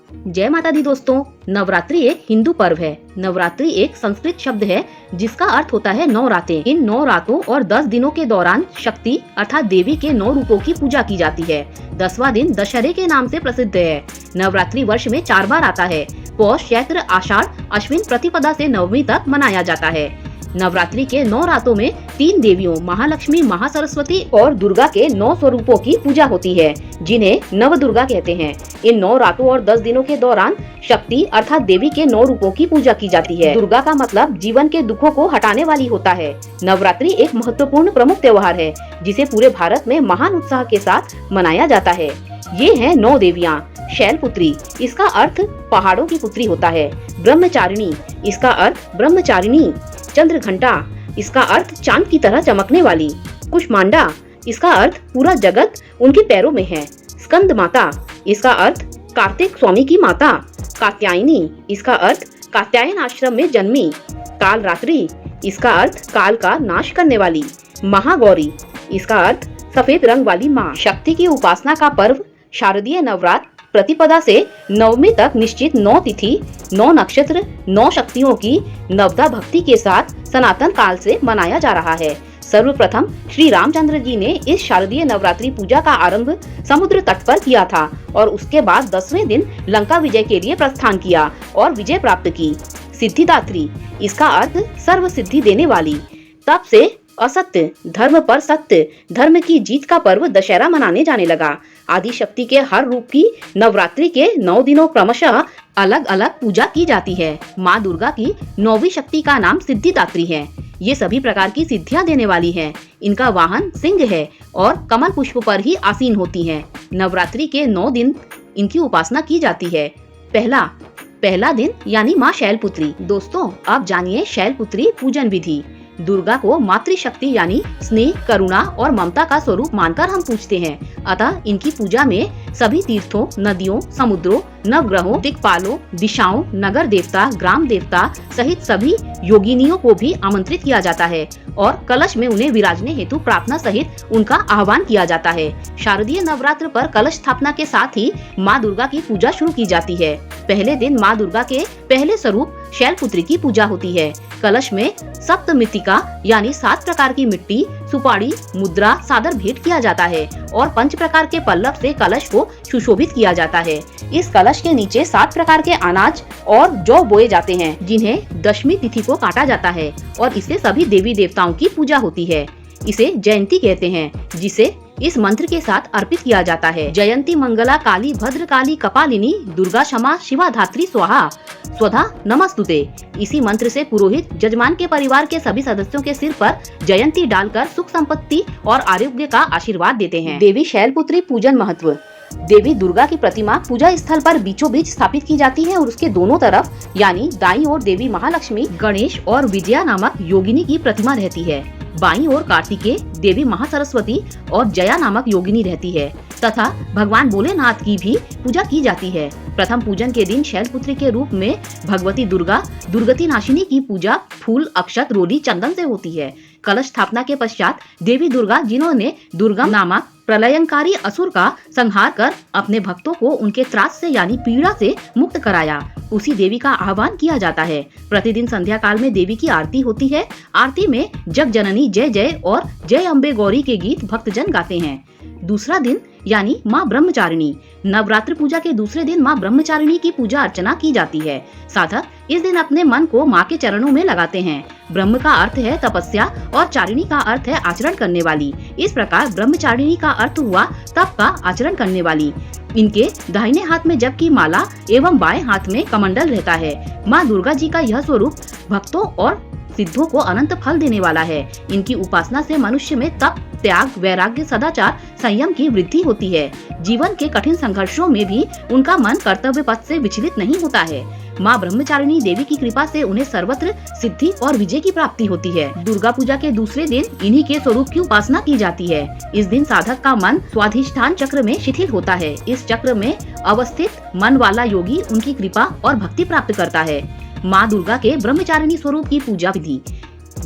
जय माता दी दोस्तों। नवरात्रि एक हिंदू पर्व है। नवरात्रि एक संस्कृत शब्द है जिसका अर्थ होता है 9 रातें। इन 9 रातों और 10 दिनों के दौरान शक्ति अर्थात देवी के 9 रूपों की पूजा की जाती है। 10वां दिन दशहरे के नाम से प्रसिद्ध है। नवरात्रि वर्ष में 4 बार आता है। पौष, चैत्र, आषाढ़, अश्विन प्रतिपदा से नवमी तक मनाया जाता है। नवरात्रि के 9 रातों में 3 देवियों महालक्ष्मी, महासरस्वती और दुर्गा के 9 स्वरूपों की पूजा होती है जिन्हें नव दुर्गा कहते हैं। इन 9 रातों और 10 दिनों के दौरान शक्ति अर्थात देवी के 9 रूपों की पूजा की जाती है। दुर्गा का मतलब जीवन के दुखों को हटाने वाली होता है। नवरात्रि एक महत्वपूर्ण प्रमुख त्योहार है जिसे पूरे भारत में महान उत्साह के साथ मनाया जाता है। ये हैं 9 देवियाँ। शैलपुत्री, इसका अर्थ पहाड़ों की पुत्री होता है। ब्रह्मचारिणी, इसका अर्थ ब्रह्मचारिणी। चंद्रघंटा, इसका अर्थ चांद की तरह चमकने वाली। कुष्मांडा, इसका अर्थ पूरा जगत उनके पैरों में है। स्कंद माता, इसका अर्थ कार्तिक स्वामी की माता। कात्यायनी, इसका अर्थ कात्यायन आश्रम में जन्मी। कालरात्रि, इसका अर्थ काल का नाश करने वाली। महागौरी, इसका अर्थ सफेद रंग वाली माँ। शक्ति की उपासना का पर्व शारदीय नवरात्र प्रतिपदा से नवमी तक निश्चित 9 तिथि, 9 नक्षत्र, 9 शक्तियों की नवदा भक्ति के साथ सनातन काल से मनाया जा रहा है। सर्वप्रथम श्री रामचंद्र जी ने इस शारदीय नवरात्रि पूजा का आरंभ समुद्र तट पर किया था और उसके बाद 10वें दिन लंका विजय के लिए प्रस्थान किया और विजय प्राप्त की। सिद्धिदात्री, इसका अर्थ सर्व सिद्धि देने वाली। तब से असत्य धर्म पर सत्य, धर्म की जीत का पर्व दशहरा मनाने जाने लगा। आदि शक्ति के हर रूप की नवरात्रि के 9 दिनों क्रमशः अलग अलग पूजा की जाती है। माँ दुर्गा की 9वीं शक्ति का नाम सिद्धिदात्री है। ये सभी प्रकार की सिद्धियां देने वाली हैं। इनका वाहन सिंह है और कमल पुष्प पर ही आसीन होती हैं। नवरात्रि के 9 दिन इनकी उपासना की जाती है। पहला दिन यानी माँ शैलपुत्री। दोस्तों, अब जानिए शैलपुत्री पूजन विधि। दुर्गा को मातृशक्ति यानी स्नेह, करुणा और ममता का स्वरूप मानकर हम पूजते हैं। अतः इनकी पूजा में सभी तीर्थों, नदियों, समुद्रों, नवग्रहों, दिक्पालों, दिशाओं, नगर देवता, ग्राम देवता सहित सभी योगिनियों को भी आमंत्रित किया जाता है और कलश में उन्हें विराजने हेतु प्रार्थना सहित उनका आह्वान किया जाता है। शारदीय नवरात्र पर कलश स्थापना के साथ ही माँ दुर्गा की पूजा शुरू की जाती है। पहले दिन माँ दुर्गा के पहले स्वरूप शैलपुत्री की पूजा होती है। कलश में सप्तमितिका यानी 7 प्रकार की मिट्टी, सुपारी, मुद्रा, सादर भेंट किया जाता है और 5 प्रकार के पल्लव से कलश को सुशोभित किया जाता है। इस कलश के नीचे 7 प्रकार के अनाज और जौ बोए जाते हैं जिन्हें दशमी तिथि को काटा जाता है और इससे सभी देवी देवताओं की पूजा होती है। इसे जयंती कहते हैं जिसे इस मंत्र के साथ अर्पित किया जाता है। जयंती मंगला काली भद्र काली कपालिनी दुर्गा क्षमा शिवा धात्री स्वाहा स्वधा नमस्तुते। इसी मंत्र से पुरोहित जजमान के परिवार के सभी सदस्यों के सिर पर जयंती डालकर सुख संपत्ति और आरोग्य का आशीर्वाद देते हैं। देवी शैलपुत्री पूजन महत्व। देवी दुर्गा की प्रतिमा पूजा स्थल पर बीचों बीच स्थापित की जाती है और उसके दोनों तरफ यानी दाईं ओर देवी महालक्ष्मी, गणेश और विजया नामक योगिनी की प्रतिमा रहती है। बाईं ओर कार्तिकेय, देवी महासरस्वती और जया नामक योगिनी रहती है तथा भगवान भोलेनाथ की भी पूजा की जाती है। प्रथम पूजन के दिन शैलपुत्री के रूप में भगवती दुर्गा दुर्गति नाशिनी की पूजा फूल, अक्षत, रोली, चंदन से होती है। कलश स्थापना के पश्चात देवी दुर्गा, जिन्होंने दुर्गम नामक प्रलयंकारी असुर का संहार कर अपने भक्तों को उनके त्रास से यानी पीड़ा से मुक्त कराया, उसी देवी का आह्वान किया जाता है। प्रतिदिन संध्या काल में देवी की आरती होती है। आरती में जग जननी जय जय और जय अम्बे गौरी के गीत भक्तजन गाते हैं। दूसरा दिन यानी माँ ब्रह्मचारिणी। नवरात्र पूजा के दूसरे दिन माँ ब्रह्मचारिणी की पूजा अर्चना की जाती है। साधक इस दिन अपने मन को माँ के चरणों में लगाते हैं। ब्रह्म का अर्थ है तपस्या और चारिणी का अर्थ है आचरण करने वाली। इस प्रकार ब्रह्मचारिणी का अर्थ हुआ तप का आचरण करने वाली। इनके दाहिने हाथ में जप की माला एवं बाएं हाथ में कमंडल रहता है। माँ दुर्गा जी का यह स्वरूप भक्तों और सिद्धों को अनंत फल देने वाला है। इनकी उपासना से मनुष्य में तप, त्याग, वैराग्य, सदाचार, संयम की वृद्धि होती है। जीवन के कठिन संघर्षों में भी उनका मन कर्तव्य पथ से विचलित नहीं होता है। माँ ब्रह्मचारिणी देवी की कृपा से उन्हें सर्वत्र सिद्धि और विजय की प्राप्ति होती है। दुर्गा पूजा के दूसरे दिन इन्हीं के स्वरूप की उपासना की जाती है। इस दिन साधक का मन स्वाधिष्ठान चक्र में शिथिल होता है। इस चक्र में अवस्थित मन वाला योगी उनकी कृपा और भक्ति प्राप्त करता है। माँ दुर्गा के ब्रह्मचारिणी स्वरूप की पूजा विधि।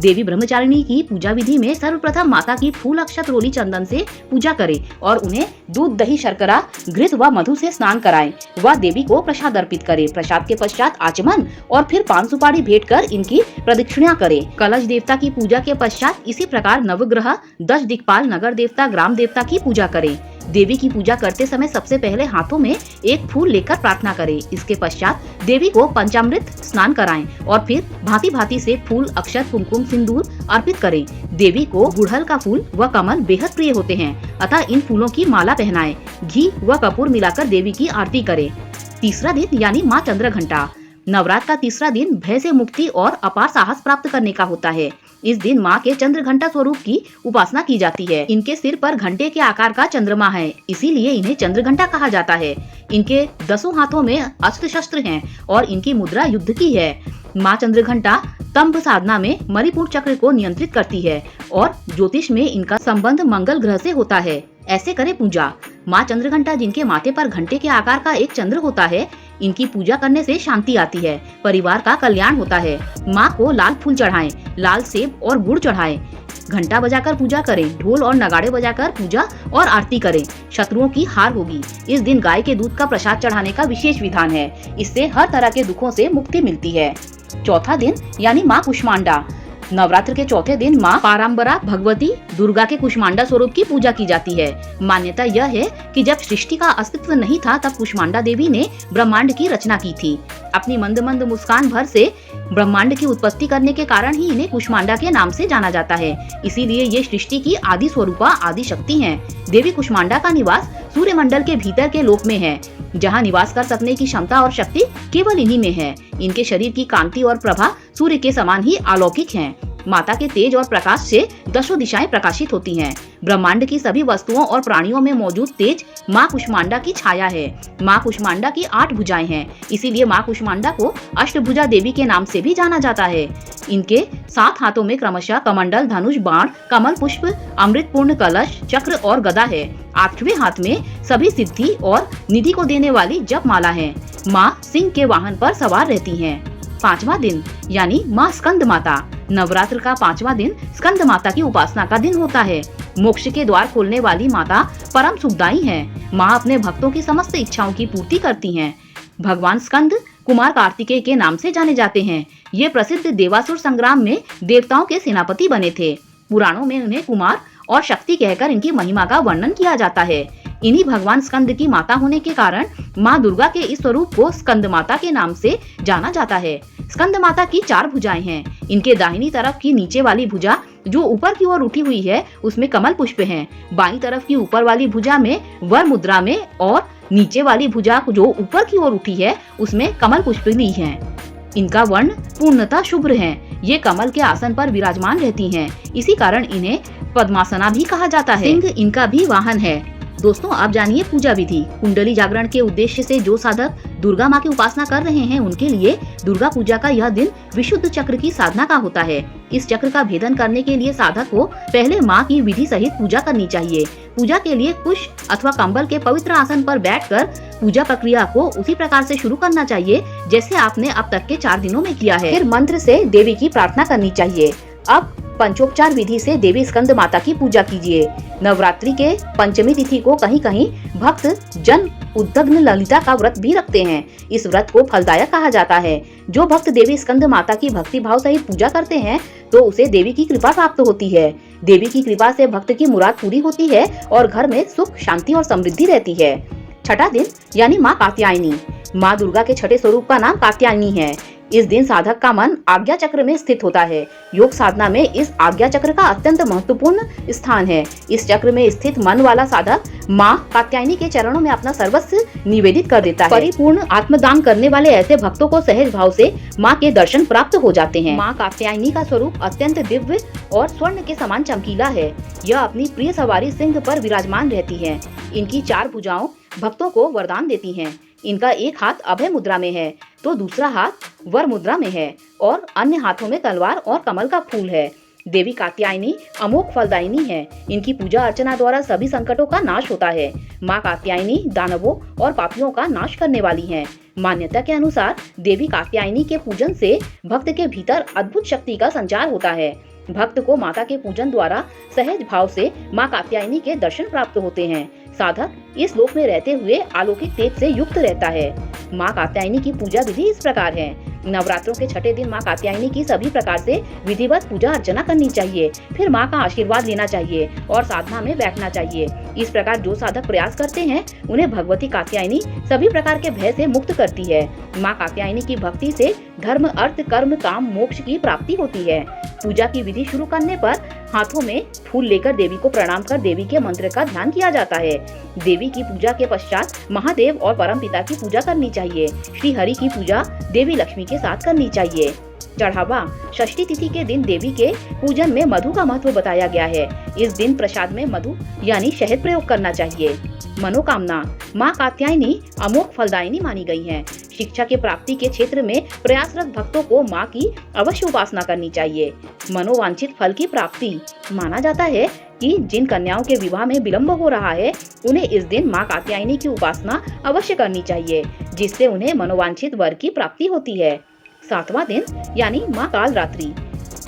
देवी ब्रह्मचारिणी की पूजा विधि में सर्वप्रथम माता की फूल अक्षत रोली चंदन से पूजा करें और उन्हें दूध दही शर्करा घृत व मधु से स्नान कराएं व देवी को प्रसाद अर्पित करें। प्रसाद के पश्चात आचमन और फिर पान सुपारी भेंट कर इनकी प्रदक्षिणा करें। कलश देवता की पूजा के पश्चात इसी प्रकार नवग्रह, 10 दिक्पाल, नगर देवता, ग्राम देवता की पूजा करें। देवी की पूजा करते समय सबसे पहले हाथों में एक फूल लेकर प्रार्थना करें। इसके पश्चात देवी को पंचामृत स्नान कराएं और फिर भांति भांति से फूल, अक्षत, कुमकुम, सिंदूर अर्पित करें। देवी को गुड़हल का फूल व कमल बेहद प्रिय होते हैं, अतः इन फूलों की माला पहनाएं। घी व कपूर मिलाकर देवी की आरती करें। तीसरा दिन यानी माँ चंद्रघंटा। नवरात्र का तीसरा दिन भय से मुक्ति और अपार साहस प्राप्त करने का होता है। इस दिन माँ के चंद्रघंटा स्वरूप की उपासना की जाती है। इनके सिर पर घंटे के आकार का चंद्रमा है, इसीलिए इन्हें चंद्रघंटा कहा जाता है। इनके 10 हाथों में अस्त्र शस्त्र हैं और इनकी मुद्रा युद्ध की है। माँ चंद्रघंटा तंभ साधना में मणिपुर चक्र को नियंत्रित करती है और ज्योतिष में इनका संबंध मंगल ग्रह से होता है। ऐसे करें पूजा। माँ चंद्रघंटा जिनके माथे पर घंटे के आकार का एक चंद्र होता है, इनकी पूजा करने से शांति आती है, परिवार का कल्याण होता है। माँ को लाल फूल चढ़ाएं, लाल सेब और गुड़ चढ़ाएं। घंटा बजाकर पूजा करें, ढोल और नगाड़े बजाकर पूजा और आरती करें। शत्रुओं की हार होगी। इस दिन गाय के दूध का प्रसाद चढ़ाने का विशेष विधान है, इससे हर तरह के दुखों से मुक्ति मिलती है। चौथा दिन यानी माँ कुष्मांडा। नवरात्र के चौथे दिन माँ पारंबरा भगवती दुर्गा के कुष्मांडा स्वरूप की पूजा की जाती है। मान्यता यह है कि जब सृष्टि का अस्तित्व नहीं था तब कुष्मांडा देवी ने ब्रह्मांड की रचना की थी। अपनी मंद मंद मुस्कान भर से ब्रह्मांड की उत्पत्ति करने के कारण ही इन्हें कुष्मांडा के नाम से जाना जाता है। इसीलिए ये सृष्टि की आदि स्वरूपा, आदि शक्ति हैं। देवी कुष्मांडा का निवास सूर्य मंडल के भीतर के लोक में है, जहाँ निवास कर सकने की क्षमता और शक्ति केवल इन्हीं में है। इनके शरीर की कांति और प्रभा सूर्य के समान ही अलौकिक हैं। माता के तेज और प्रकाश से 10 दिशाएं प्रकाशित होती हैं। ब्रह्मांड की सभी वस्तुओं और प्राणियों में मौजूद तेज माँ कुष्मांडा की छाया है। माँ कुष्मांडा की 8 भुजाएं हैं, इसीलिए माँ कुष्मांडा को अष्टभुजा देवी के नाम से भी जाना जाता है। इनके 7 हाथों में क्रमशः कमंडल, धनुष, बाण, कमल पुष्प, अमृत पूर्ण कलश, चक्र और गदा है। 8वें हाथ में सभी सिद्धि और निधि को देने वाली जप माला है। माँ सिंह के वाहन पर सवार रहती हैं। 5वां दिन यानी माँ स्कंद माता। नवरात्र का 5वां दिन स्कंद माता की उपासना का दिन होता है। मोक्ष के द्वार खोलने वाली माता परम सुखदायी हैं। माँ अपने भक्तों की समस्त इच्छाओं की पूर्ति करती हैं। भगवान स्कंद कुमार कार्तिकेय के नाम से जाने जाते हैं। ये प्रसिद्ध देवासुर संग्राम में देवताओं के सेनापति बने थे। पुराणों में उन्हें कुमार और शक्ति कहकर इनकी महिमा का वर्णन किया जाता है। इन्हीं भगवान स्कंद की माता होने के कारण माँ दुर्गा के इस स्वरूप को स्कंद माता के नाम से जाना जाता है। स्कंद माता की 4 भुजाएं हैं। इनके दाहिनी तरफ की नीचे वाली भुजा जो ऊपर की ओर उठी हुई है, उसमें कमल पुष्प हैं। बाईं तरफ की ऊपर वाली भुजा में वर मुद्रा में और नीचे वाली भुजा जो ऊपर की ओर उठी है, उसमें कमल पुष्प ली हैं। इनका वर्ण पूर्णतः शुभ्र है। ये कमल के आसन पर विराजमान रहती हैं। इसी कारण इन्हें पद्मासना भी कहा जाता है। सिंह इनका भी वाहन है। दोस्तों, आप जानिए पूजा विधि। कुंडली जागरण के उद्देश्य से जो साधक दुर्गा माँ की उपासना कर रहे हैं, उनके लिए दुर्गा पूजा का यह दिन विशुद्ध चक्र की साधना का होता है। इस चक्र का भेदन करने के लिए साधक को पहले माँ की विधि सहित पूजा करनी चाहिए। पूजा के लिए कुश अथवा कंबल के पवित्र आसन पर बैठकर पूजा प्रक्रिया को उसी प्रकार से शुरू करना चाहिए जैसे आपने अब तक के 4 दिनों में किया है। फिर मंत्र से देवी की प्रार्थना करनी चाहिए। अब पंचोपचार विधि से देवी स्कंद माता की पूजा कीजिए। नवरात्रि के पंचमी तिथि को कहीं कहीं भक्त जन उद्दग्न ललिता का व्रत भी रखते हैं। इस व्रत को फलदायक कहा जाता है। जो भक्त देवी स्कंद माता की भक्ति भाव सहित पूजा करते हैं तो उसे देवी की कृपा प्राप्त होती है। देवी की कृपा से भक्त की मुराद पूरी होती है और घर में सुख, शांति और समृद्धि रहती है। 6ठा दिन यानी माँ कात्यायनी। माँ दुर्गा के 6ठे स्वरूप का नाम कात्यायनी है। इस दिन साधक का मन आज्ञा चक्र में स्थित होता है। योग साधना में इस आज्ञा चक्र का अत्यंत महत्वपूर्ण स्थान है। इस चक्र में स्थित मन वाला साधक माँ कात्यायनी के चरणों में अपना सर्वस्व निवेदित कर देता है। परिपूर्ण आत्मदान करने वाले ऐसे भक्तों को सहज भाव से माँ के दर्शन प्राप्त हो जाते हैं। माँ कात्यायनी का स्वरूप अत्यंत दिव्य और स्वर्ण के समान चमकीला है। यह अपनी प्रिय सवारी सिंह पर विराजमान रहती है। इनकी 4 भुजाओं भक्तों को वरदान देती हैं। इनका एक हाथ अभय मुद्रा में है तो दूसरा हाथ वर मुद्रा में है और अन्य हाथों में तलवार और कमल का फूल है। देवी कात्यायनी अमोघ फलदायिनी है। इनकी पूजा अर्चना द्वारा सभी संकटों का नाश होता है। माँ कात्यायनी दानवों और पापियों का नाश करने वाली हैं। मान्यता के अनुसार देवी कात्यायनी के पूजन से भक्त के भीतर अद्भुत शक्ति का संचार होता है। भक्त को माता के पूजन द्वारा सहज भाव से मां कात्यायनी के दर्शन प्राप्त होते हैं। साधक इस लोक में रहते हुए अलौकिक तेज से युक्त रहता है। मां कात्यायनी की पूजा विधि इस प्रकार है। नवरात्रों के छठे दिन मां कात्यायनी की सभी प्रकार से विधिवत पूजा अर्चना करनी चाहिए। फिर मां का आशीर्वाद लेना चाहिए और साधना में बैठना चाहिए। इस प्रकार जो साधक प्रयास करते हैं उन्हें भगवती कात्यायनी सभी प्रकार के भय से मुक्त करती है। मां कात्यायनी की भक्ति से धर्म, अर्थ, कर्म, काम, मोक्ष की प्राप्ति होती है। पूजा की विधि शुरू करने पर हाथों में फूल लेकर देवी को प्रणाम कर देवी के मंत्र का ध्यान किया जाता है। देवी की पूजा के पश्चात महादेव और परमपिता की पूजा करनी चाहिए। श्री हरि की पूजा देवी लक्ष्मी के साथ करनी चाहिए। चढ़ावा षष्ठी तिथि के दिन देवी के पूजन में मधु का महत्व बताया गया है। इस दिन प्रसाद में मधु यानी शहद प्रयोग करना चाहिए। मनोकामना मां कात्यायनी अमोघ फलदायिनी मानी गई हैं। शिक्षा के प्राप्ति के क्षेत्र में प्रयासरत भक्तों को मां की अवश्य उपासना करनी चाहिए। मनोवांछित फल की प्राप्ति माना जाता है कि जिन कन्याओं के विवाह में विलंब हो रहा है उन्हें इस दिन मां कात्यायनी की उपासना अवश्य करनी चाहिए, जिससे उन्हें मनोवांछित वर की प्राप्ति होती है। 7वां दिन यानी मां कालरात्रि।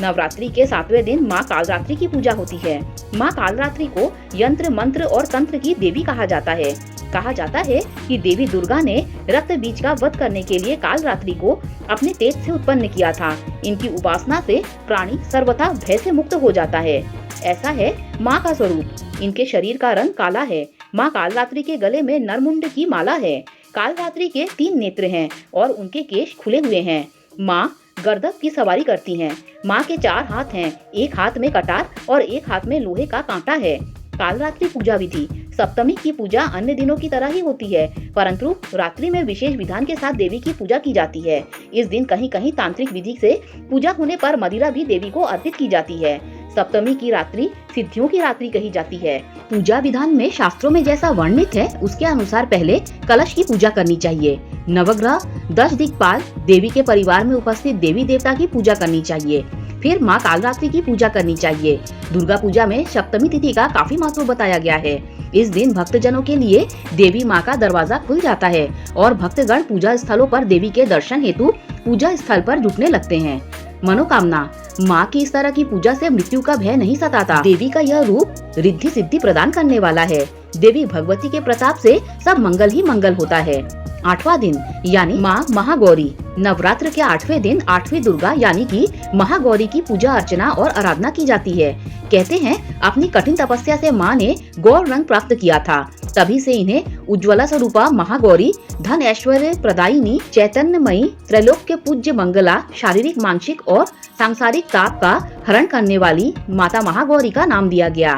नवरात्रि के 7वें दिन मां कालरात्रि की पूजा होती है। मां कालरात्रि को यंत्र, मंत्र और तंत्र की देवी कहा जाता है। कहा जाता है कि देवी दुर्गा ने रक्त बीज का वध करने के लिए कालरात्रि को अपने तेज से उत्पन्न किया था। इनकी उपासना से प्राणी सर्वथा भय से मुक्त हो जाता है। ऐसा है मां का स्वरूप। इनके शरीर का रंग काला है। मां कालरात्रि के गले में नरमुंड की माला है। कालरात्रि के 3 नेत्र हैं और उनके केश खुले हुए हैं। मां गर्दभ की सवारी करती हैं। मां के 4 हाथ हैं। एक हाथ में कटार और एक हाथ में लोहे का कांटा है। कालरात्रि पूजा विधि सप्तमी की पूजा अन्य दिनों की तरह ही होती है, परंतु रात्रि में विशेष विधान के साथ देवी की पूजा की जाती है। इस दिन कहीं कहीं तांत्रिक विधि से पूजा होने पर मदिरा भी देवी को अर्पित की जाती है। सप्तमी की रात्रि सिद्धियों की रात्रि कही जाती है। पूजा विधान में शास्त्रों में जैसा वर्णित है उसके अनुसार पहले कलश की पूजा करनी चाहिए। नवग्रह, 10 दिक्पाल, देवी के परिवार में उपस्थित देवी देवता की पूजा करनी चाहिए। फिर मां कालरात्रि की पूजा करनी चाहिए। दुर्गा पूजा में सप्तमी तिथि का काफी महत्व बताया गया है। इस दिन भक्तजनों के लिए देवी मां का दरवाजा खुल जाता है और भक्तगण पूजा स्थलों पर देवी के दर्शन हेतु पूजा स्थल पर जुटने लगते हैं। मनोकामना मां की इस तरह की पूजा से मृत्यु का भय नहीं सताता। देवी का यह रूप रिद्धि सिद्धि प्रदान करने वाला है। देवी भगवती के प्रताप से सब मंगल ही मंगल होता है। 8वां दिन यानी मां महागौरी। नवरात्र के 8वें दिन 8वीं दुर्गा यानी कि महागौरी की पूजा अर्चना और आराधना की जाती है। कहते हैं अपनी कठिन तपस्या से मां ने गौर रंग प्राप्त किया था, तभी से इन्हें उज्ज्वला स्वरूपा महागौरी, धन ऐश्वर्य प्रदायिनी, चैतन्यमयी, त्रैलोक के पूज्य मंगला, शारीरिक, मानसिक और सांसारिक ताप का हरण करने वाली माता महागौरी का नाम दिया गया।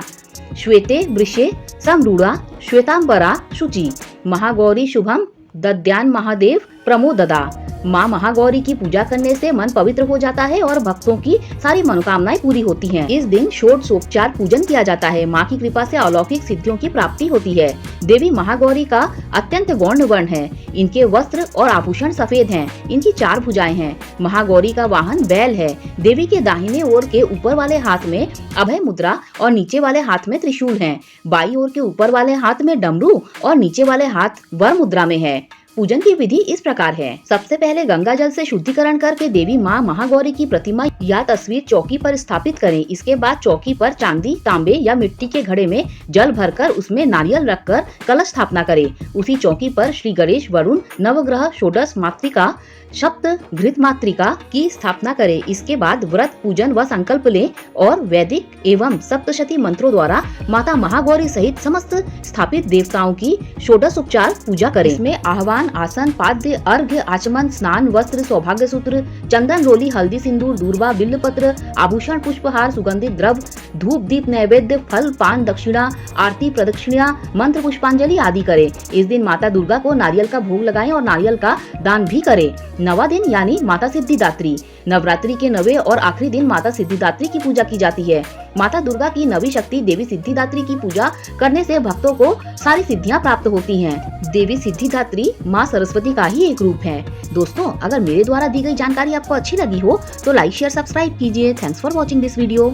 श्वेते वृषे समरूढ़ा श्वेतांबरा शुचि महागौरी शुभम दद्यान महादेव प्रमोददा। मां महागौरी की पूजा करने से मन पवित्र हो जाता है और भक्तों की सारी मनोकामनाएं पूरी होती हैं। इस दिन षोडशोपचार पूजन किया जाता है। मां की कृपा से अलौकिक सिद्धियों की प्राप्ति होती है। देवी महागौरी का अत्यंत गौण वर्ण है। इनके वस्त्र और आभूषण सफेद हैं। इनकी 4 भुजाएं हैं। महागौरी का वाहन बैल है। देवी के दाहिने ओर के ऊपर वाले हाथ में अभय मुद्रा और नीचे वाले हाथ में त्रिशूल है। बाई ओर के ऊपर वाले हाथ में डमरू और नीचे वाले हाथ वर मुद्रा में है। पूजन की विधि इस प्रकार है। सबसे पहले गंगा जल से शुद्धिकरण करके देवी मां महागौरी की प्रतिमा या तस्वीर चौकी पर स्थापित करें। इसके बाद चौकी पर चांदी, तांबे या मिट्टी के घड़े में जल भरकर उसमें नारियल रखकर कलश स्थापना करें। उसी चौकी पर श्री गणेश, वरुण, नवग्रह, षोडश मातृका, सप्त घृत मातृका की स्थापना करें। इसके बाद व्रत, पूजन व संकल्प लें और वैदिक एवं सप्तशती मंत्रों द्वारा माता महागौरी सहित समस्त स्थापित देवताओं की षोडश उपचार पूजा करें। इसमें आह्वान, आसन, पाद्य, अर्घ्य, आचमन, स्नान, वस्त्र, सौभाग्य सूत्र, चंदन, रोली, हल्दी, सिंदूर, दूर्वा, बिल्वपत्र, आभूषण, पुष्पहार, सुगंधित द्रव्य, धूप, दीप, नैवेद्य, फल, पान, दक्षिणा, आरती, प्रदक्षिणा, मंत्र, पुष्पांजलि आदि करें। इस दिन माता दुर्गा को नारियल का भोग लगाएं और नारियल का दान भी करें। 9वां दिन यानी माता सिद्धिदात्री। नवरात्रि के 9वें और आखिरी दिन माता सिद्धिदात्री की पूजा की जाती है। माता दुर्गा की 9वीं शक्ति देवी सिद्धिदात्री की पूजा करने से भक्तों को सारी सिद्धियां प्राप्त होती हैं। देवी सिद्धिदात्री मां सरस्वती का ही एक रूप है। दोस्तों, अगर मेरे द्वारा दी गई जानकारी आपको अच्छी लगी हो तो लाइक, शेयर, सब्सक्राइब कीजिए। Thanks for watching this video.